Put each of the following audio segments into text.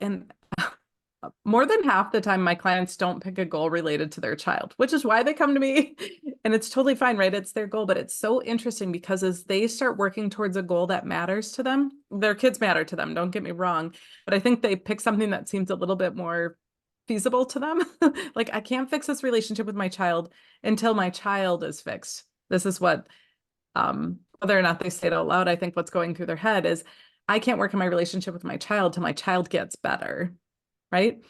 And more than half the time, my clients don't pick a goal related to their child, which is why they come to me. And it's totally fine, right? It's their goal, but it's so interesting because as they start working towards a goal that matters to them, their kids matter to them, don't get me wrong. But I think they pick something that seems a little bit more feasible to them. Like, I can't fix this relationship with my child until my child is fixed. This is what, whether or not they say it out loud, I think what's going through their head is, I can't work in my relationship with my child till my child gets better. Right?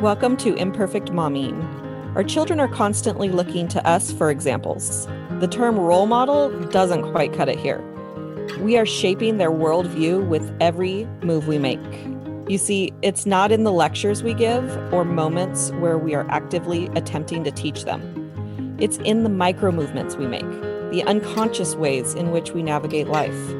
Welcome to Imperfect Momming. Our children are constantly looking to us for examples. The term role model doesn't quite cut it here. We are shaping their worldview with every move we make. You see, it's not in the lectures we give or moments where we are actively attempting to teach them. It's in the micro movements we make, the unconscious ways in which we navigate life.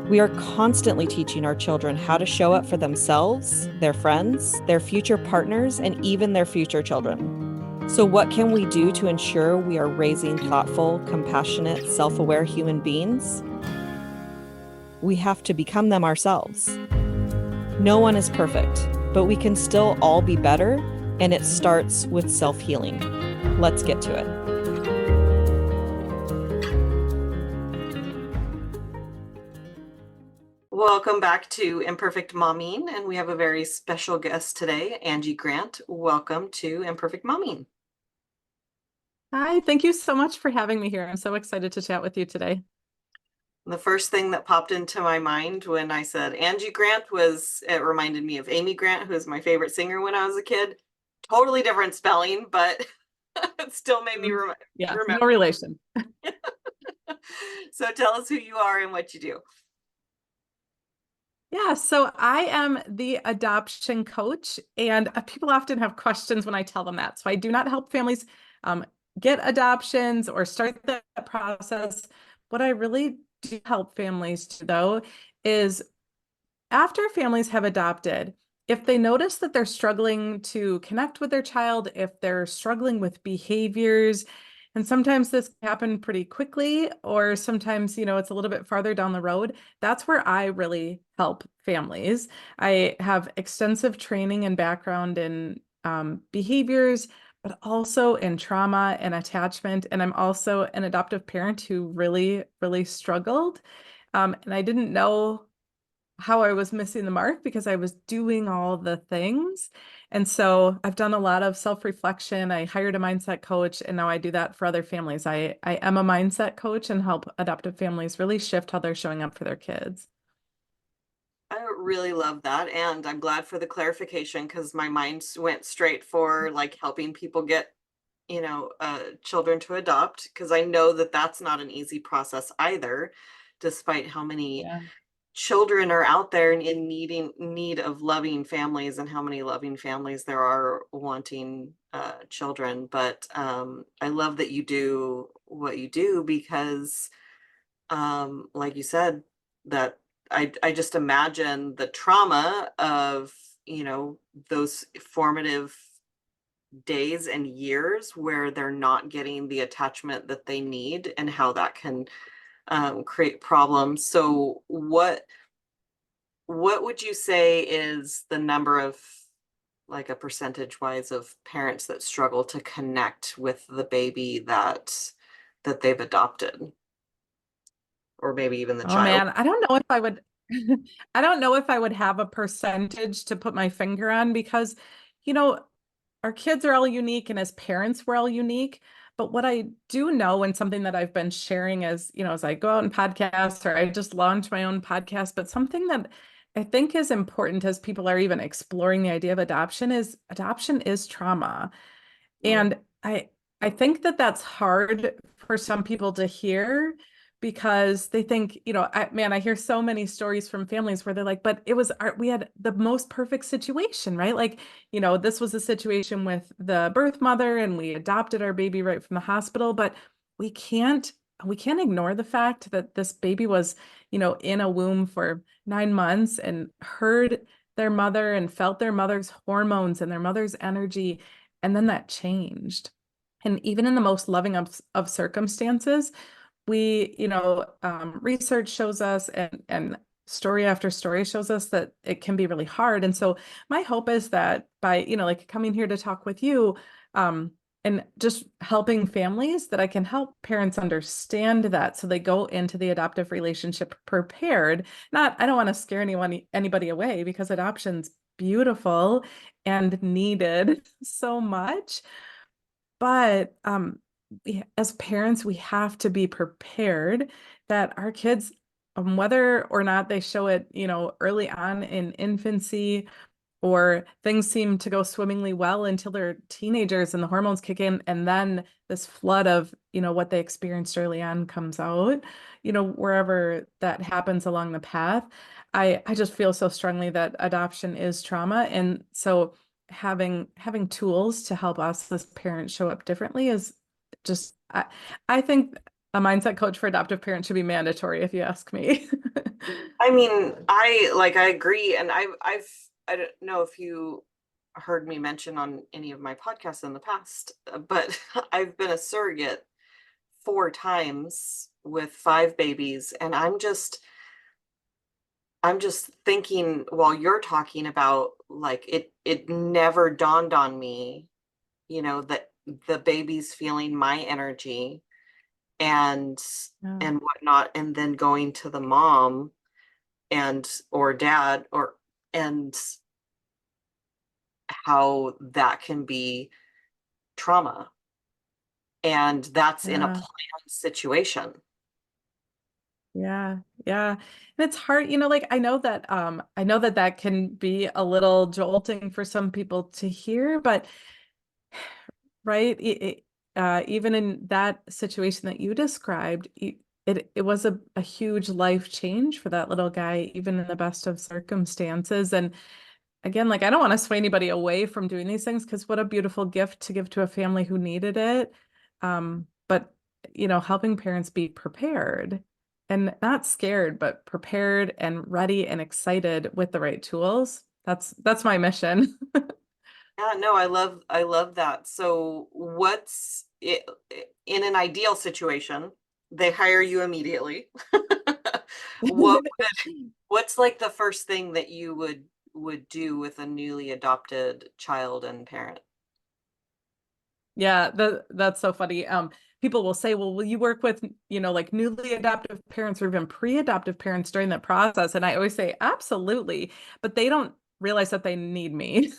We are constantly teaching our children how to show up for themselves, their friends, their future partners, and even their future children. So what can we do to ensure we are raising thoughtful, compassionate, self-aware human beings? We have to become them ourselves. No one is perfect, but we can still all be better, and it starts with self-healing. Let's get to it. Welcome back to Imperfect Momming, and we have a very special guest today, Angie Grandt. Welcome to Imperfect Momming. Hi, thank you so much for having me here. I'm so excited to chat with you today. The first thing that popped into my mind when I said Angie Grandt was, it reminded me of Amy Grant, who was my favorite singer when I was a kid. Totally different spelling, but it still made me remember. No relation. So tell us who you are and what you do. Yeah, so I am the adoption coach, and people often have questions when I tell them that. So I do not help families get adoptions or start that process. What I really do help families do, though, is after families have adopted, if they notice that they're struggling to connect with their child, if they're struggling with behaviors, and sometimes this can happen pretty quickly, or sometimes, it's a little bit farther down the road, that's where I really help families. I have extensive training and background in behaviors, but also in trauma and attachment. And I'm also an adoptive parent who really, really struggled. And I didn't know how I was missing the mark because I was doing all the things. And so I've done a lot of self-reflection. I hired a mindset coach, and now I do that for other families. I am a mindset coach and help adoptive families really shift how they're showing up for their kids. I really love that. And I'm glad for the clarification because my mind went straight for like helping people get, children to adopt, because I know that that's not an easy process either, despite how many children are out there in need of loving families and how many loving families there are wanting children. But I love that you do what you do because like you said, that I just imagine the trauma of, those formative days and years where they're not getting the attachment that they need and how that can create problems. So what would you say is the number of, like, a percentage wise of parents that struggle to connect with the baby that they've adopted? Or maybe even the Oh child? man, I don't know if I would I don't know if I would have a percentage to put my finger on because, you know, our kids are all unique and as parents we're all unique. But what I do know and something that I've been sharing as I go out and podcasts or I just launched my own podcast, but something that I think is important as people are even exploring the idea of adoption is trauma. And I think that that's hard for some people to hear because they think, I hear so many stories from families where they're like, but we had the most perfect situation, right? Like, this was a situation with the birth mother and we adopted our baby right from the hospital, but we can't ignore the fact that this baby was, in a womb for 9 months and heard their mother and felt their mother's hormones and their mother's energy. And then that changed. And even in the most loving of circumstances, we, research shows us and story after story shows us that it can be really hard. And so my hope is that by, like coming here to talk with you, and just helping families, that I can help parents understand that so they go into the adoptive relationship prepared. Not, I don't want to scare anybody away, because adoption's beautiful and needed so much. But as parents, we have to be prepared that our kids, whether or not they show it, early on in infancy, or things seem to go swimmingly well until they're teenagers and the hormones kick in, and then this flood of, what they experienced early on comes out, wherever that happens along the path. I just feel so strongly that adoption is trauma. And so having tools to help us as parents show up differently is just, I think a mindset coach for adoptive parents should be mandatory, if you ask me. I mean, I agree, and I don't know if you heard me mention on any of my podcasts in the past, but I've been a surrogate 4 times with 5 babies, and I'm just thinking while you're talking about, like, it never dawned on me, that the baby's feeling my energy and Yeah. and whatnot, and then going to the mom and or dad, and how that can be trauma, and that's in a Yeah. planned situation. Yeah, yeah. And it's hard, like I know that that can be a little jolting for some people to hear, but right, even in that situation that you described, it was a huge life change for that little guy, even in the best of circumstances. And again, like I don't want to sway anybody away from doing these things, because what a beautiful gift to give to a family who needed it. But helping parents be prepared and not scared, but prepared and ready and excited with the right tools. That's my mission. Yeah, no, I love that. So what's it in an ideal situation? They hire you immediately. What what's like the first thing that you would do with a newly adopted child and parent? Yeah, that's so funny. People will say, well, will you work with, like newly adoptive parents or even pre-adoptive parents during that process? And I always say, absolutely, but they don't realize that they need me.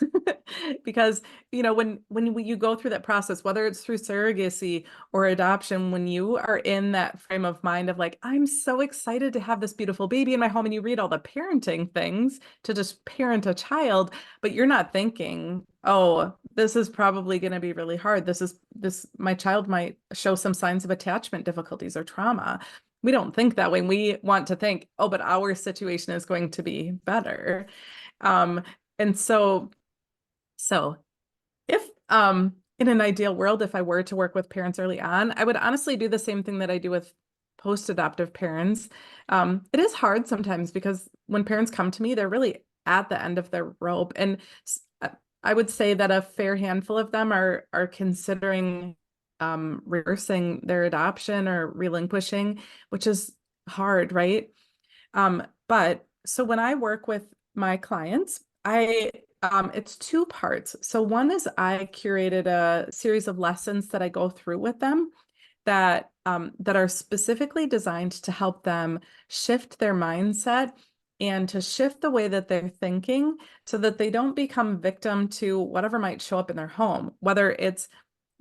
Because, when you go through that process, whether it's through surrogacy or adoption, when you are in that frame of mind of like, I'm so excited to have this beautiful baby in my home, and you read all the parenting things to just parent a child, but you're not thinking, oh, this is probably going to be really hard. My child might show some signs of attachment difficulties or trauma. We don't think that way. We want to think, oh, but our situation is going to be better. Um, and so if in an ideal world, if I were to work with parents early on, I would honestly do the same thing that I do with post-adoptive parents. It is hard sometimes, because when parents come to me, they're really at the end of their rope. And I would say that a fair handful of them are considering reversing their adoption or relinquishing, which is hard, right? But so when I work with my clients, it's two parts. So one is I curated a series of lessons that I go through with them that are specifically designed to help them shift their mindset and to shift the way that they're thinking, so that they don't become victim to whatever might show up in their home, whether it's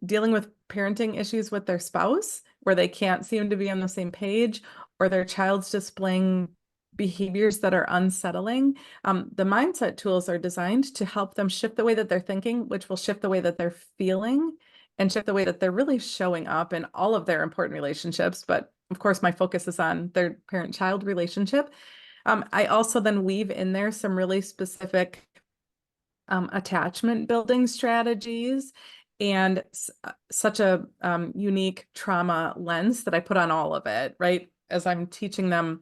dealing with parenting issues with their spouse where they can't seem to be on the same page, or their child's displaying behaviors that are unsettling. The mindset tools are designed to help them shift the way that they're thinking, which will shift the way that they're feeling and shift the way that they're really showing up in all of their important relationships. But of course, my focus is on their parent-child relationship. I also then weave in there some really specific attachment building strategies, and such a unique trauma lens that I put on all of it, right? As I'm teaching them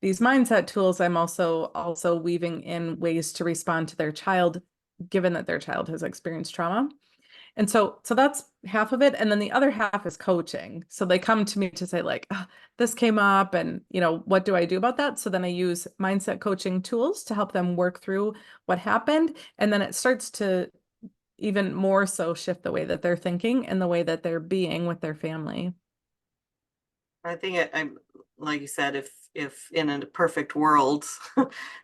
these mindset tools, I'm also weaving in ways to respond to their child, given that their child has experienced trauma. And so that's half of it. And then the other half is coaching. So they come to me to say like, "Ah, this came up and, what do I do about that?" So then I use mindset coaching tools to help them work through what happened. And then it starts to even more so shift the way that they're thinking and the way that they're being with their family. I think I'm like you said, if in a perfect world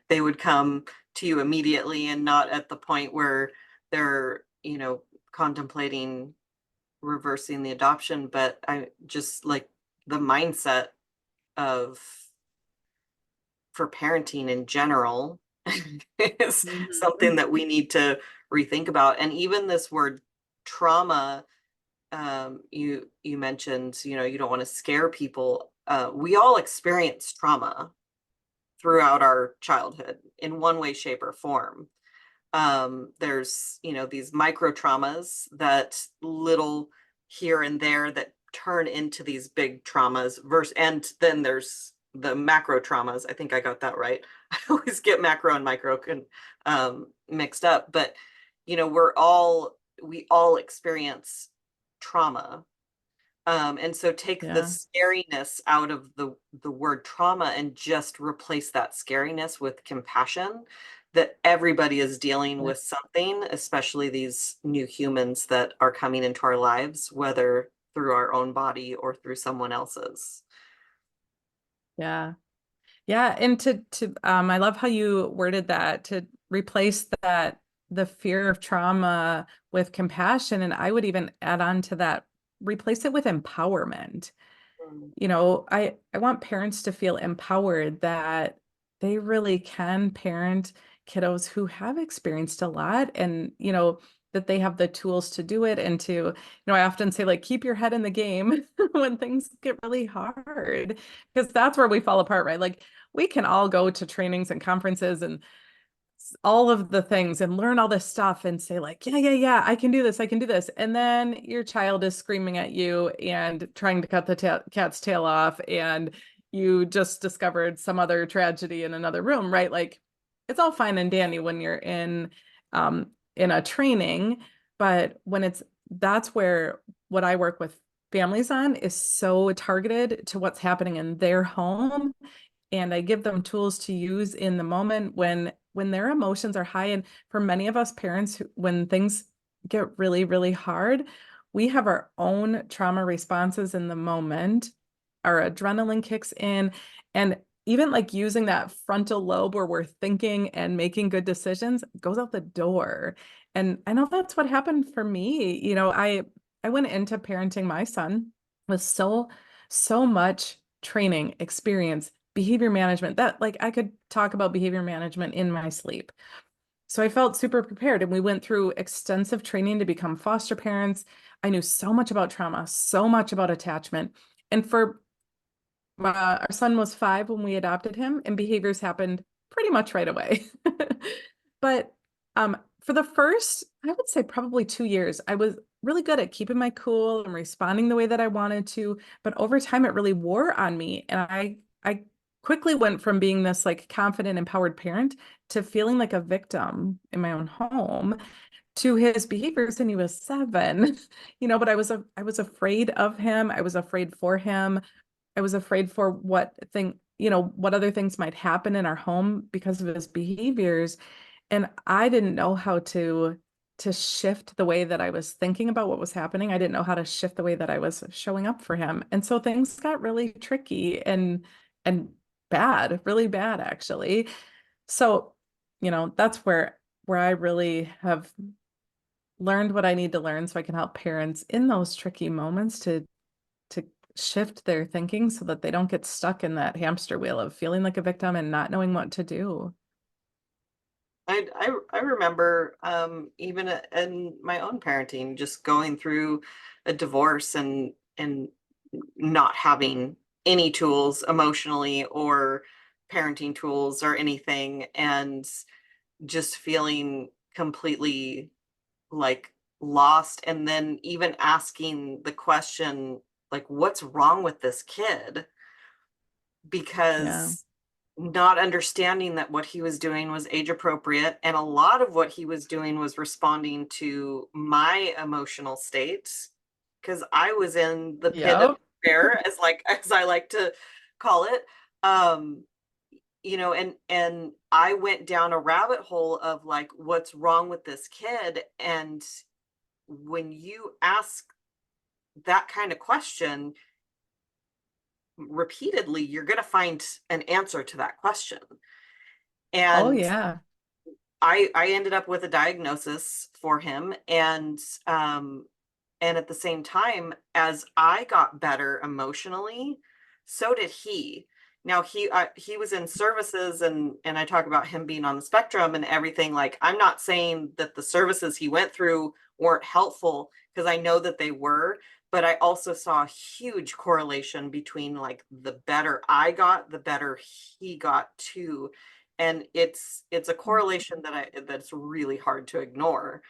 they would come to you immediately and not at the point where they're, contemplating reversing the adoption, but I just like the mindset of for parenting in general is something Mhm. that we need to rethink about. And even this word trauma, you mentioned, you don't want to scare people. We all experience trauma throughout our childhood in one way, shape, or form. There's, these micro traumas that little here and there that turn into these big traumas versus, and then there's the macro traumas. I think I got that right. I always get macro and micro mixed up, but we all experience trauma. And so take the Yeah. scariness out of the word trauma and just replace that scariness with compassion that everybody is dealing Yeah. with something, especially these new humans that are coming into our lives, whether through our own body or through someone else's. Yeah. Yeah, and I love how you worded that, to replace that, the fear of trauma with compassion. And I would even add on to that, replace it with empowerment. Mm. I want parents to feel empowered that they really can parent kiddos who have experienced a lot, and that they have the tools to do it. And I often say, like, keep your head in the game when things get really hard, because that's where we fall apart, right? Like, we can all go to trainings and conferences and all of the things and learn all this stuff and say like, yeah, yeah, yeah, I can do this, I can do this. And then your child is screaming at you and trying to cut the cat's tail off, and you just discovered some other tragedy in another room, right? Like, it's all fine and dandy when you're in a training, but when that's where what I work with families on is so targeted to what's happening in their home, and I give them tools to use in the moment when their emotions are high. And for many of us parents, when things get really, really hard, we have our own trauma responses in the moment. Our adrenaline kicks in, and even like using that frontal lobe where we're thinking and making good decisions goes out the door. And I know that's what happened for me. I went into parenting my son with so much training, experience, behavior management, that like I could talk about behavior management in my sleep. So I felt super prepared, and we went through extensive training to become foster parents. I knew so much about trauma, so much about attachment. And for our son was 5 when we adopted him, and behaviors happened pretty much right away. But for the first, I would say probably 2 years, I was really good at keeping my cool and responding the way that I wanted to. But over time, it really wore on me, and I quickly went from being this like confident, empowered parent to feeling like a victim in my own home to his behaviors. And he was 7, but I was afraid of him. I was afraid for him. I was afraid for what other things might happen in our home because of his behaviors. And I didn't know how to shift the way that I was thinking about what was happening. I didn't know how to shift the way that I was showing up for him. And so things got really tricky and bad, really bad actually. So, that's where I really have learned what I need to learn so I can help parents in those tricky moments to shift their thinking so that they don't get stuck in that hamster wheel of feeling like a victim and not knowing what to do. I remember even in my own parenting, just going through a divorce and not having any tools emotionally or parenting tools or anything, and just feeling completely like lost, and then even asking the question like, what's wrong with this kid? Yeah. Because not understanding that what he was doing was age appropriate. And a lot of what he was doing was responding to my emotional states, because I was in the pit of Yep. despair, as I like to call it. Um, and I went down a rabbit hole of like, what's wrong with this kid? And when you ask that kind of question repeatedly, you're going to find an answer to that question. Oh And yeah. I ended up with a diagnosis for him, and at the same time, as I got better emotionally, so did he. Now he was in services, and I talk about him being on the spectrum and everything. Like, I'm not saying that the services he went through weren't helpful, because I know that they were, but I also saw a huge correlation between like the better I got, the better he got too. And it's a correlation that's really hard to ignore.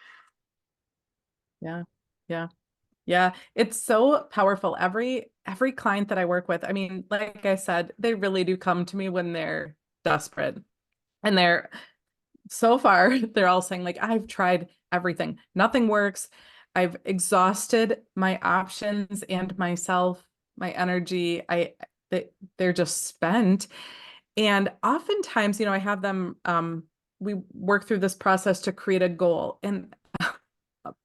Yeah. Yeah. Yeah, it's so powerful. Every client that I work with, I mean, like I said, they really do come to me when they're desperate. And they're so far, they're all saying, like, I've tried everything. Nothing works. I've exhausted my options and myself, my energy. They're just spent. And oftentimes, I have them we work through this process to create a goal. And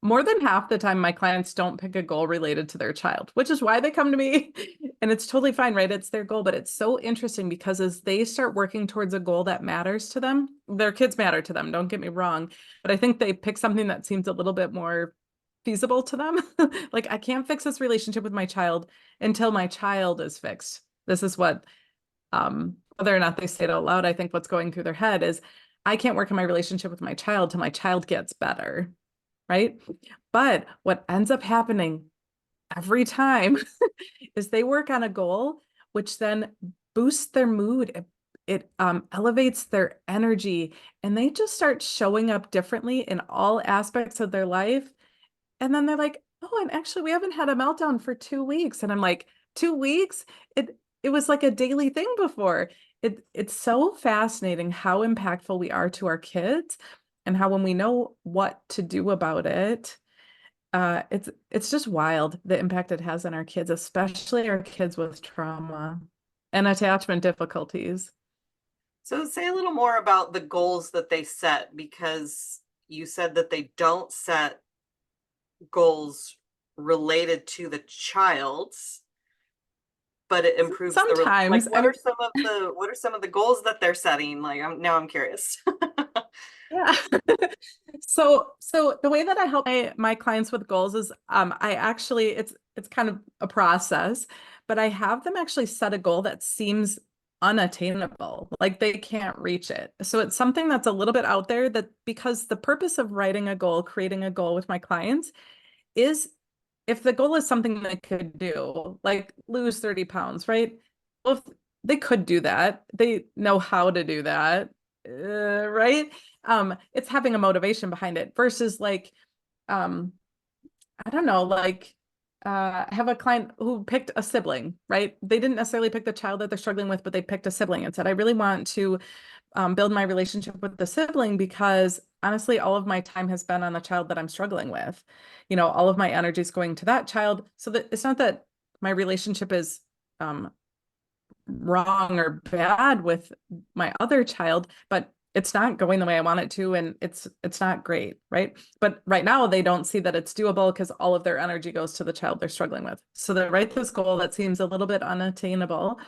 more than half the time, my clients don't pick a goal related to their child, which is why they come to me. And it's totally fine, right? It's their goal, but it's so interesting because as they start working towards a goal that matters to them, their kids matter to them, don't get me wrong. But I think they pick something that seems a little bit more feasible to them. Like, I can't fix this relationship with my child until my child is fixed. This is what, whether or not they say it out loud, I think what's going through their head is, I can't work on my relationship with my child till my child gets better, right? But what ends up happening every time is they work on a goal, which then boosts their mood. It elevates their energy, and they just start showing up differently in all aspects of their life. And then they're like, oh, and actually, we haven't had a meltdown for 2 weeks. And I'm like, 2 weeks? It was like a daily thing before. It's so fascinating how impactful we are to our kids, and how when we know what to do about it, it's just wild the impact it has on our kids, especially our kids with trauma and attachment difficulties. So say a little more about the goals that they set, because you said that they don't set goals related to the child's, but it improves like, Sometimes, I what mean, are some of the goals that they're setting? Like, I'm curious. yeah. So the way that I help my clients with goals is I actually it's kind of a process, but I have them actually set a goal that seems unattainable, like they can't reach it. So it's something that's a little bit out there, that because the purpose of writing a goal, creating a goal with my clients is, if the goal is something they could do, like lose 30 pounds, right? Well, if they could do that, they know how to do that, right? It's having a motivation behind it versus like, um, I don't know, like, I have a client who picked a sibling, right? They didn't necessarily pick the child that they're struggling with, but they picked a sibling and said, I really want to build my relationship with the sibling, because honestly, all of my time has been on the child that I'm struggling with. All of my energy is going to that child. So that it's not that my relationship is um, wrong or bad with my other child, but it's not going the way I want it to, and it's not great, right? But right now they don't see that it's doable because all of their energy goes to the child they're struggling with. So they write this goal that seems a little bit unattainable,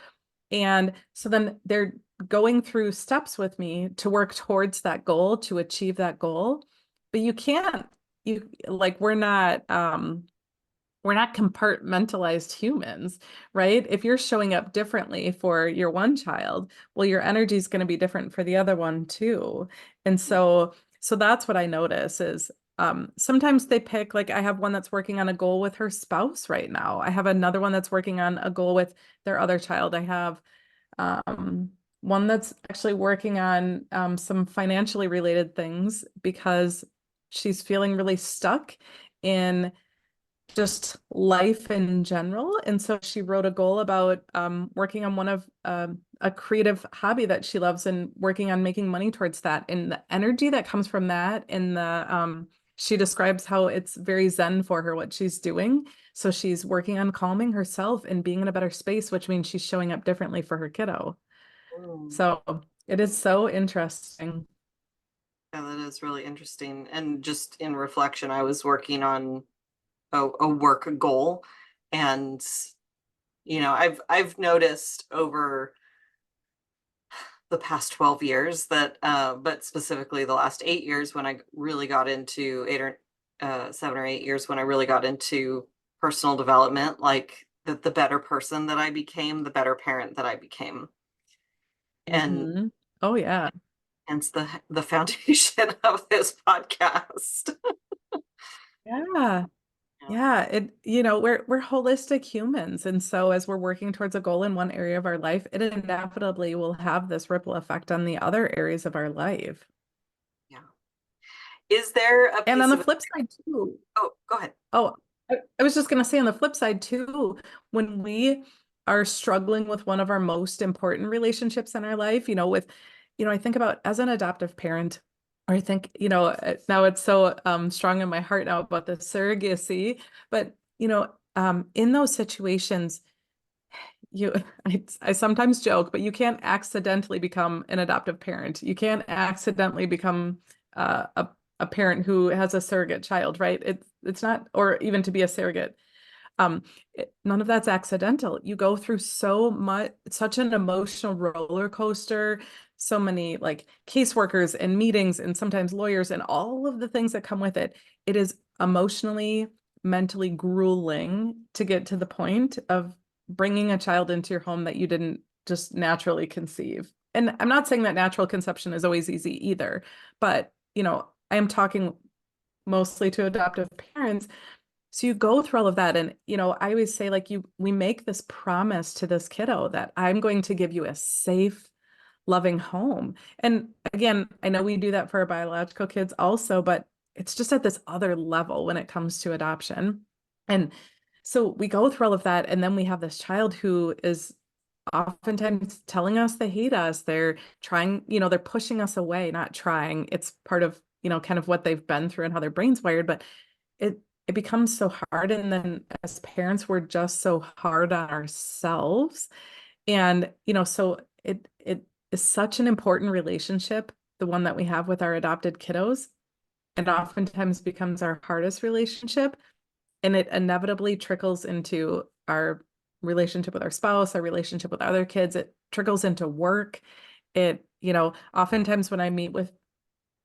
and so then they're going through steps with me to work towards that goal, to achieve that goal. But you can't, you like, we're not compartmentalized humans, right? If you're showing up differently for your one child, well, your energy is going to be different for the other one too. And so that's what I notice is, sometimes they pick, like, I have one that's working on a goal with her spouse right now. I have another one that's working on a goal with their other child. I have one that's actually working on some financially related things because she's feeling really stuck in just life in general. And so she wrote a goal about working on one of a creative hobby that she loves and working on making money towards that. And the energy that comes from that and she describes how it's very zen for her, what she's doing. So she's working on calming herself and being in a better space, which means she's showing up differently for her kiddo. Mm. So it is so interesting. Yeah, that is really interesting. And just in reflection, I was working on a work goal, and I've noticed over the past 12 years that but specifically the last 8 years when I really got into 7 or 8 years when I really got into personal development, like that the better person that I became, the better parent that I became. And Mhm. Oh yeah. hence the foundation of this podcast. Yeah. Yeah. Yeah, we're holistic humans, and so as we're working towards a goal in one area of our life, it inevitably will have this ripple effect on the other areas of our life. Yeah. Is there a And on piece the of flip side too, oh, go ahead. oh, I was just going to say on the flip side too, when we are struggling with one of our most important relationships in our life, I think about as an adoptive parent, or I think, now it's so strong in my heart now about the surrogacy, but in those situations, you I sometimes joke, but you can't accidentally become an adoptive parent. You can't accidentally become a parent who has a surrogate child, right? It's not, or even to be a surrogate. None of that's accidental. You go through such an emotional roller coaster, so many like caseworkers and meetings and sometimes lawyers and all of the things that come with it. It is emotionally, mentally grueling to get to the point of bringing a child into your home that you didn't just naturally conceive. And I'm not saying that natural conception is always easy either, but I am talking mostly to adoptive parents, so you go through all of that. And, I always say, like, we make this promise to this kiddo that I'm going to give you a safe, loving home. And again, I know we do that for our biological kids also, but it's just at this other level when it comes to adoption. And so we go through all of that. And then we have this child who is oftentimes telling us they hate us. They're trying, they're pushing us away, not trying. It's part of, kind of what they've been through and how their brain's wired. But it it becomes so hard. And then as parents, we're just so hard on ourselves. And, so it is such an important relationship, the one that we have with our adopted kiddos. It oftentimes becomes our hardest relationship. And it inevitably trickles into our relationship with our spouse, our relationship with other kids. It trickles into work. Oftentimes when I meet with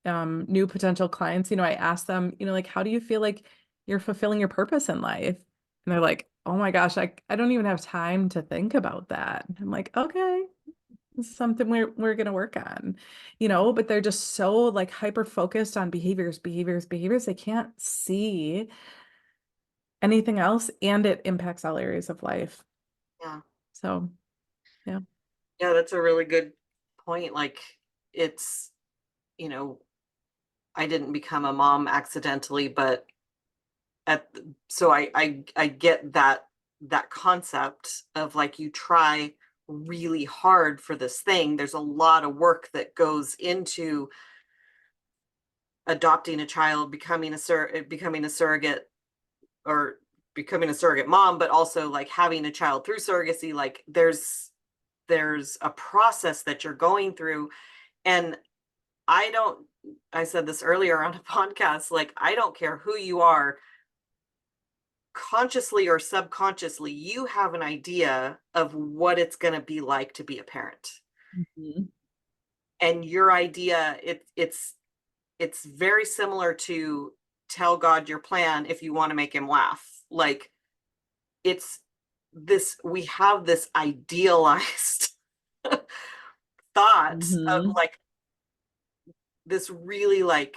new potential clients, I ask them, like, how do you feel like you're fulfilling your purpose in life? And they're like, oh my gosh, I don't even have time to think about that. I'm like, okay, this is something we're gonna work on, but they're just so like hyper focused on behaviors, behaviors, behaviors. They can't see anything else, and it impacts all areas of life. Yeah. So yeah. Yeah, that's a really good point. Like it's, you know, I didn't become a mom accidentally, but so I get that concept of like you try really hard for this thing. There's a lot of work that goes into adopting a child, becoming a surrogate, or becoming a surrogate mom, but also like having a child through surrogacy. Like there's a process that you're going through. And I don't, I said this earlier on a podcast, like, I don't care who you are, consciously or subconsciously, you have an idea of what it's going to be like to be a parent. Mhm. And your idea, it's very similar to tell God your plan if you want to make him laugh. Like it's this, we have this idealized thought of Mhm. like this really like,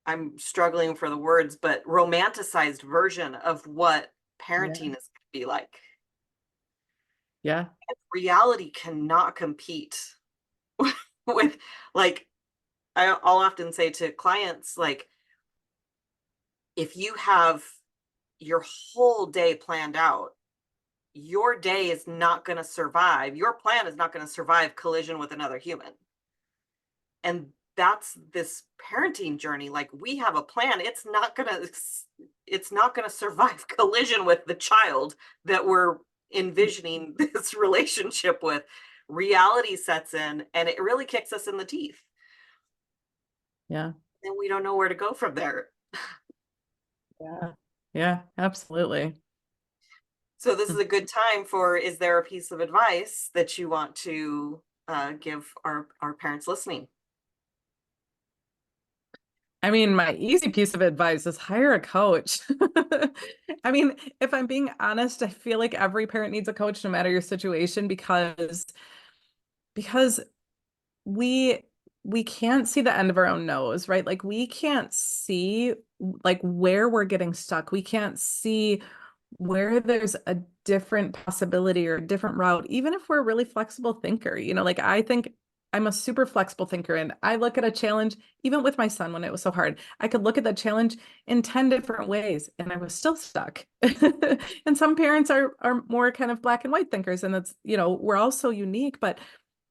I'm struggling for the words, but romanticized version of what Yeah. parenting is going to be like. Yeah. Reality cannot compete with, like, I'll often say to clients, like, if you have your whole day planned out your day is not going to survive, your plan is not going to survive collision with another human. And that's this parenting journey. Like, we have a plan. It's not going to survive collision with the child that we're envisioning this relationship with. Reality sets in and it really kicks us in the teeth. Yeah. And we don't know where to go from there. Yeah. Yeah, absolutely. So this is a good time for, is there a piece of advice that you want to give our parents listening? I mean, my easy piece of advice is hire a coach. I mean, if I'm being honest, I feel like every parent needs a coach no matter your situation because we we can't see the end of our own nose, right? Like we can't see like where we're getting stuck. We can't see where there's a different possibility or a different route, even if we're a really flexible thinker. Like I think I'm a super flexible thinker and I look at a challenge, even with my son when it was so hard, I could look at that challenge in 10 different ways and I was still stuck. And some parents are more kind of black and white thinkers, and that's, we're all so unique. But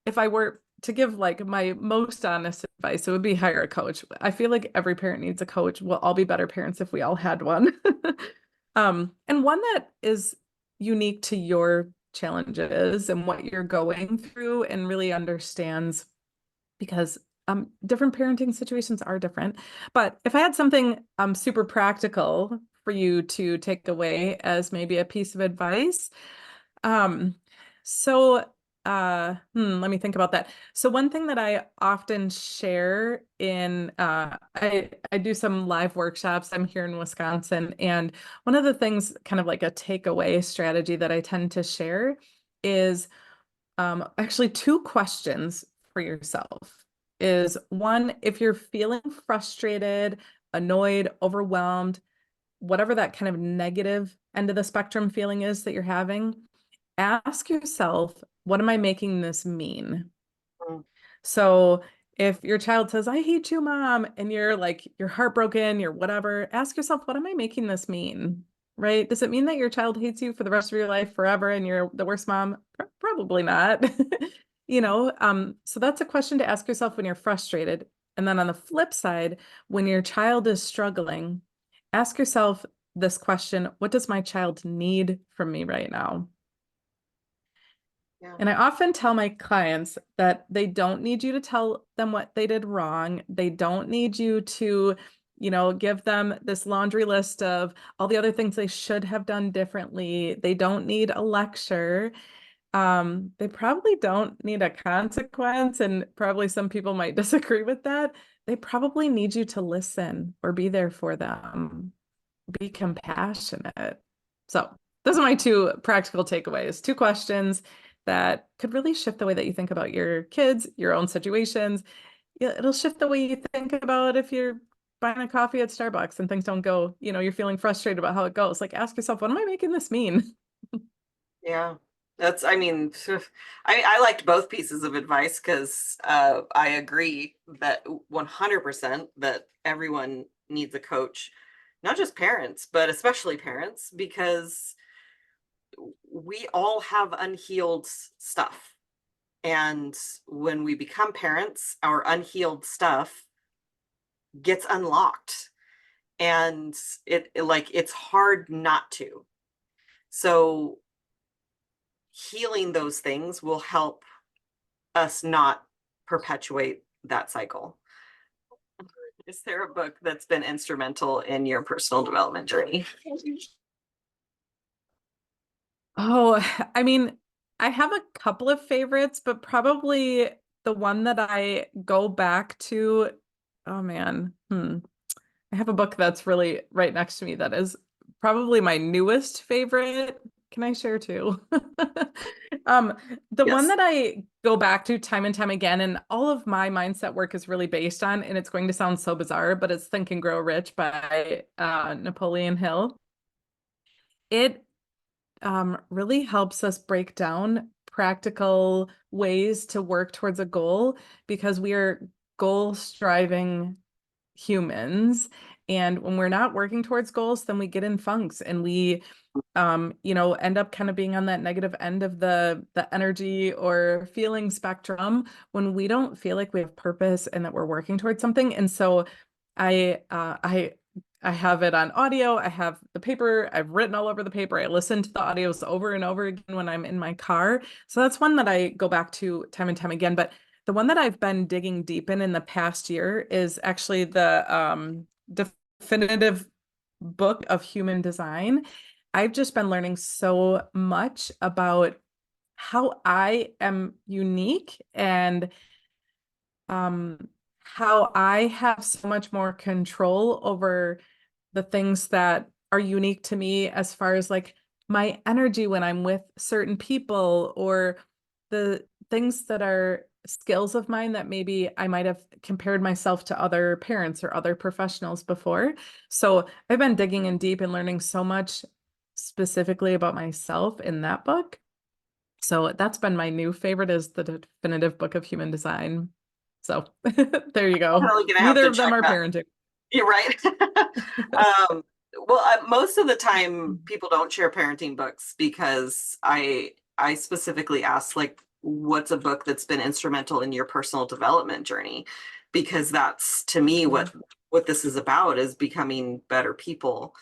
if I were to give like my most honest advice, it would be hire a coach. I feel like every parent needs a coach. We'll all be better parents if we all had one. And one that is unique to your challenges and what you're going through and really understands, because different parenting situations are different. But if I had something super practical for you to take away as maybe a piece of advice, um, so let me think about that. So one thing that I often share in I do some live workshops. I'm here in Wisconsin, and one of the things, kind of like a takeaway strategy that I tend to share is actually two questions for yourself. Is one, if you're feeling frustrated, annoyed, overwhelmed, whatever that kind of negative end of the spectrum feeling is that you're having, ask yourself, what am I making this mean? Mm. So if your child says, I hate you, mom, and you're like, you're heartbroken, you're whatever, ask yourself, what am I making this mean? Right? Does it mean that your child hates you for the rest of your life forever and you're the worst mom? Probably not. So that's a question to ask yourself when you're frustrated. And then on the flip side, when your child is struggling, ask yourself this question, what does my child need from me right now? Yeah. And I often tell my clients that they don't need you to tell them what they did wrong. They don't need you to, give them this laundry list of all the other things they should have done differently. They don't need a lecture. They probably don't need a consequence, and probably some people might disagree with that. They probably need you to listen or be there for them, be compassionate. So those are my two practical takeaways, two questions that could really shift the way that you think about your kids, your own situations. Yeah, it'll shift the way you think about if you're buying a coffee at Starbucks and things don't go, you're feeling frustrated about how it goes. Like ask yourself, what am I making this mean? Yeah. I mean, I liked both pieces of advice because I agree that 100% that everyone needs a coach, not just parents, but especially parents, because we all have unhealed stuff. And when we become parents, our unhealed stuff gets unlocked. And it's hard not to. So healing those things will help us not perpetuate that cycle. Is there a book that's been instrumental in your personal development journey? Oh, I mean, I have a couple of favorites, but probably the one that I go back to, oh man, I have a book that's really right next to me that is probably my newest favorite. Can I share too? Um, the one Yes. that I go back to time and time again, and all of my mindset work is really based on, and it's going to sound so bizarre, but it's Think and Grow Rich by Napoleon Hill. It really helps us break down practical ways to work towards a goal, because we are goal striving humans. And when we're not working towards goals, then we get in funks and we end up kind of being on that negative end of the energy or feeling spectrum when we don't feel like we have purpose and that we're working towards something. And so I have it on audio. I have the paper. I've written all over the paper. I listen to the audios over and over again when I'm in my car. So that's one that I go back to time and time again. But the one that I've been digging deep in the past year is actually the definitive book of human design. I've just been learning so much about how I am unique and how I have so much more control over the things that are unique to me as far as like my energy when I'm with certain people or the things that are skills of mine that maybe I might have compared myself to other parents or other professionals before. So I've been digging in deep and learning so much specifically about myself in that book. So that's been my new favorite is the definitive book of human design. So there you go. Definitely gonna have Neither to of them check are that. parenting. You're right. Most of the time people don't share parenting books because I specifically ask like, what's a book that's been instrumental in your personal development journey? Because that's to me what this is about is becoming better people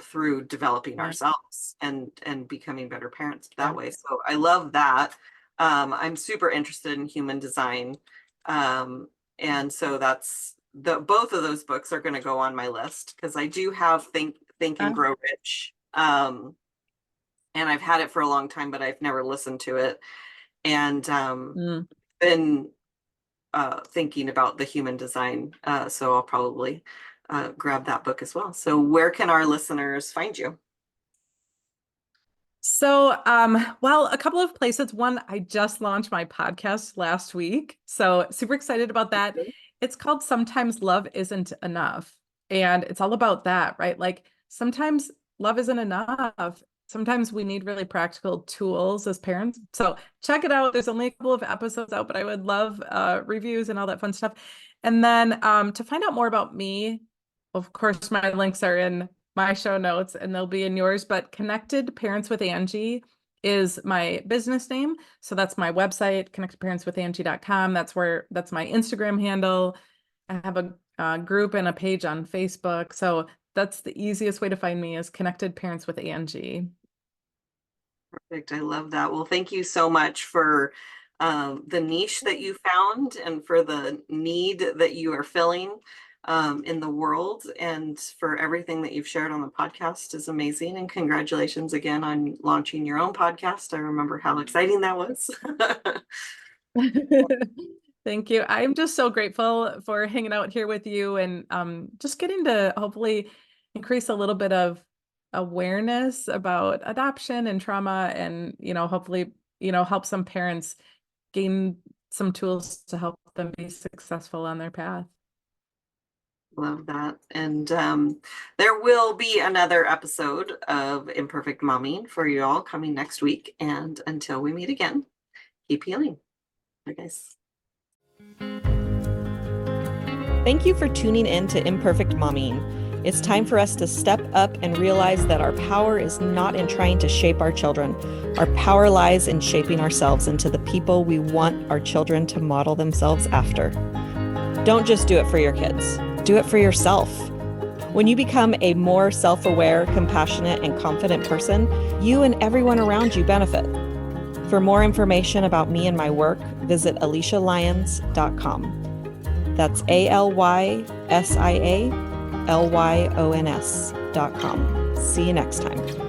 through developing Yeah. ourselves and becoming better parents that Yeah. way. So I love that. I'm super interested in human design. And so that's both of those books are going to go on my list because I do have Think and Grow Rich. And I've had it for a long time, but I've never listened to it. And been thinking about the human design. So I'll probably grab that book as well. So where can our listeners find you? So, well, a couple of places. One, I just launched my podcast last week. So super excited about that. It's called Sometimes Love Isn't Enough. And it's all about that, right? Like sometimes love isn't enough. Sometimes we need really practical tools as parents. So check it out. There's only a couple of episodes out, but I would love reviews and all that fun stuff. And then to find out more about me, of course, my links are in my show notes and they'll be in yours, but Connected Parents with Angie is my business name. So that's my website, connectedparentswithangie.com. That's my Instagram handle. I have a group and a page on Facebook. So that's the easiest way to find me is Connected Parents with Angie. Perfect. I love that. Well, thank you so much for the niche that you found and for the need that you are filling in the world, and for everything that you've shared on the podcast is amazing. And congratulations again on launching your own podcast. I remember how exciting that was. Thank you. I'm just so grateful for hanging out here with you and just getting to hopefully increase a little bit of awareness about adoption and trauma and, hopefully, help some parents gain some tools to help them be successful on their path. Love that. And there will be another episode of Imperfect Momming for you all coming next week. And until we meet again, keep healing. Bye, guys. Thank you for tuning in to Imperfect Momming. It's time for us to step up and realize that our power is not in trying to shape our children. Our power lies in shaping ourselves into the people we want our children to model themselves after. Don't just do it for your kids. Do it for yourself. When you become a more self-aware, compassionate, and confident person, you and everyone around you benefit. For more information about me and my work, visit AliciaLyons.com. That's ALYSIALYONS.com. See you next time.